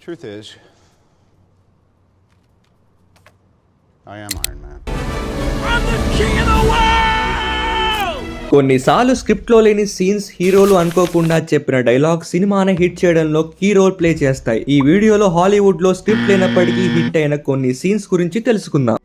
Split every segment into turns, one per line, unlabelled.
Truth is, I am Iron Man.
I'm the king of the world!
కొన్నిసార్లు script లో లేని scenes హీరోలు అనుకోకుండా చెప్పిన డైలాగ్ సినిమాని హిట్ చేయడంలో కీ రోల్ ప్లే చేస్తాయి. ఈ వీడియోలో హాలీవుడ్ లో స్క్రిప్ట్ లేనప్పటికీ హిట్ అయిన కొన్ని సీన్స్ గురించి తెలుసుకుందాం.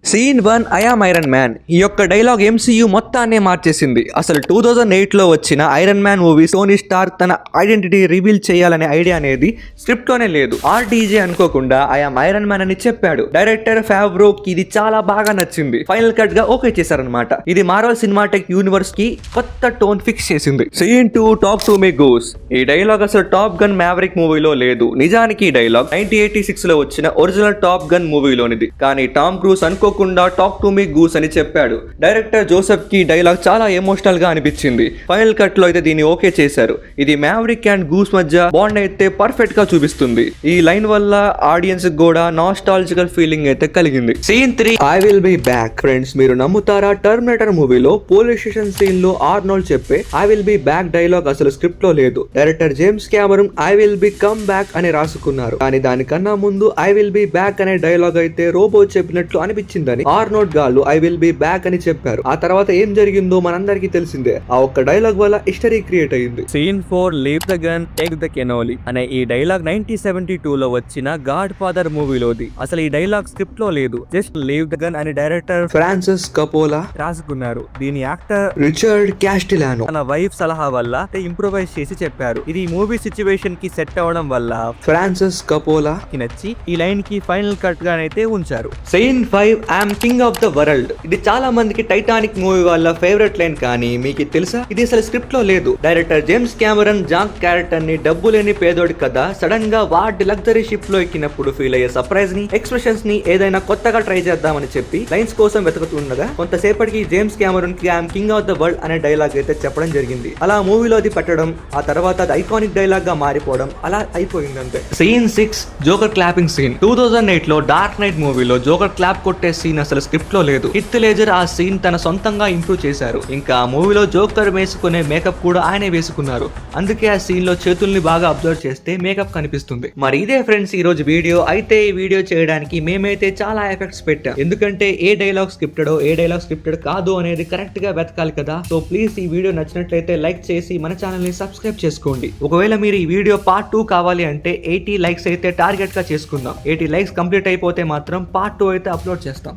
Scene 1 I am Iron Man. ఈ యొక్క డైలాగ్ MCU మొత్తాన్నే మార్చేసింది. అసలు 2008లో వచ్చిన Iron Man movie Tony Stark తన ఐడెంటిటీ రివీల్ చేయాలనే ఐడియా అనేది స్క్రిప్ట్ లోనే లేదు. RDJ అనుకోకుండా ఐ యామ్ ఐరన్ మ్యాన్ అని చెప్పాడు. డైరెక్టర్ ఫేవ్రోకి ఇది చాలా బాగా నచ్చింది. ఫైనల్ కట్ గా ఓకే చేశారనమాట. ఇది మార్వెల్ సినిమాటిక్ యూనివర్స్ కి కొత్త టోన్ ఫిక్స్ చేసింది. Scene 2 talk to me goose. ఈ డైలాగ్ అసలు టాప్ గన్ మ్యావరిక్ మూవీలో లేదు. నిజానికి ఈ డైలాగ్ 1986 లో వచ్చిన ఒరిజినల్ టాప్ గన్ మూవీలోనిది. కానీ టామ్ క్రూజ్ అనుకోకుండా టాక్ టు మీ గూస్ అని చెప్పాడు. డైరెక్టర్ జోసెఫ్ కి డైలాగ్ చాలా ఎమోషనల్ గా అనిపించింది. ఫైనల్ కట్ లో అయితే దీన్ని ఓకే చేశారు. ఇది మ్యావరిక్ అండ్ గూస్ మధ్య బాండ్ అయితే పర్ఫెక్ట్ గా చూపిస్తుంది. ఈ లైన్ వల్ల ఆడియన్స్ కూడా నాస్టాలజికల్ ఫీలింగ్ అయితే కలిగింది. Scene 3 I will be back. Friends, మీరు నమ్ముతారా, టర్మినేటర్ మూవీలో పోలీస్ స్టేషన్ సీన్ లో ఆర్నాల్డ్ చెప్పే I will be back dialogue అసలు స్క్రిప్ట్ లో లేదు. Director James Cameron I will be come back అని రాసుకున్నారు. కానీ దానికన్నా ముందు ఐ విల్ బి బ్యాక్ అనే డైలాగ్ అయితే రోబో చెప్పినట్లు అనిపించింది. ఆర్నోల్డ్ గాళ్ళు ఐ విల్ బి బ్యాక్ అని చెప్పారు. ఆ తర్వాత ఏం జరిగిందో మనందరికీ తెలిసిందే. ఆ ఒక్క డైలాగ్ వల్ల హిస్టరీ క్రియేట్ అయ్యింది.
Scene 4 leave the gun take the cannoli అనే ఈ డైలాగ్ 1972 లో వచ్చిన గాడ్ ఫాదర్ మూవీలోది. అసలు ఈ డైలాగ్ స్క్రిప్ట్ లో లేదు. జస్ట్ లీవ్ ద గన్ అని డైరెక్టర్
ఫ్రాన్సిస్ కపోలా
రాసుకున్నారు. దీని యాక్టర్
రిచర్డ్ క్యాస్టిలానో
తన వైఫ్ సలహా వల్ల ఇంప్రూవైజ్ చేసి చెప్పారు. ఇది మూవీ సిచ్యువేషన్ కి సెట్ అవడం వల్ల
ఫ్రాన్సిస్ కపోలా
కి నచ్చి ఈ లైన్ కి ఫైనల్ కట్ గానైతే ఉంచారు.
Scene 5 I'm king of the world. ఇది చాలా మందికి టైటానిక్ మూవీ వాళ్ళ ఫేవరెట్ లైన్. కానీ మీకు తెలుసా, ఇది అసలు స్క్రిప్ట్ లో లేదు. Director James Cameron Jack character ని డబ్బు లేని పేదోడి కదా సడన్ గా వాడి లగ్జరీ షిప్ లో ఎక్కినప్పుడు ఫీల్ అయ్యే సర్ప్రైజ్ ని, ఎక్స్ప్రెషన్స్ ని ఏదైనా కొత్తగా ట్రై చేద్దామని చెప్పి లైన్స్ కోసం వెతుకుతుండగా కొంతసేపటికి జేమ్స్ కెమెరూన్ కి I'm king of the world అనే డైలాగ్ అయితే చెప్పడం జరిగింది. అలా మూవీలో అది పెట్టడం, ఆ తర్వాత అది ఐకానిక్ డైలాగ్ గా మారిపోవడం అలా అయిపోయింది అంతే. Scene 6 joker clapping scene. 2008 లో డార్క్ నైట్ మూవీలో జోకర్ క్లాప్ కొట్టే సీన్ అసలు స్క్రిప్ట్ లో లేదు. హిత్ లెజర్ ఆ సీన్ తన సొంతంగా ఇంప్రూవ్ చేశారు. ఇంకా ఆ మూవీలో జోకర్ వేసుకునే మేకప్ కూడా ఆయనే వేసుకున్నారు. అందుకే ఆ సీన్ లో చేతుల్ని బాగా అబ్జర్వ్ చేస్తే మేకప్ కనిపిస్తుంది. మరి ఇదే ఫ్రెండ్స్ ఈ రోజు వీడియో. అయితే ఈ వీడియో చేయడానికి మేమైతే చాలా ఎఫెక్ట్స్ పెట్టాం. ఎందుకంటే ఏ డైలాగ్ స్క్రిప్టెడ్ ఏ డైలాగ్ స్క్రిప్టెడ్ కాదు అనేది కరెక్ట్ గా వెతకాలి కదా. సో ప్లీజ్ ఈ వీడియో నచ్చినట్లయితే లైక్ చేసి మన ఛానల్ ని సబ్స్క్రైబ్ చేసుకోండి. ఒకవేళ మీరు ఈ వీడియో పార్ట్ 2 కావాలి అంటే 80 లైక్స్ అయితే టార్గెట్ గా చేసుకుందాం. 80 లైక్స్ కంప్లీట్ అయిపోతే మాత్రం పార్ట్ 2 అయితే అప్లోడ్ చేస్తాం.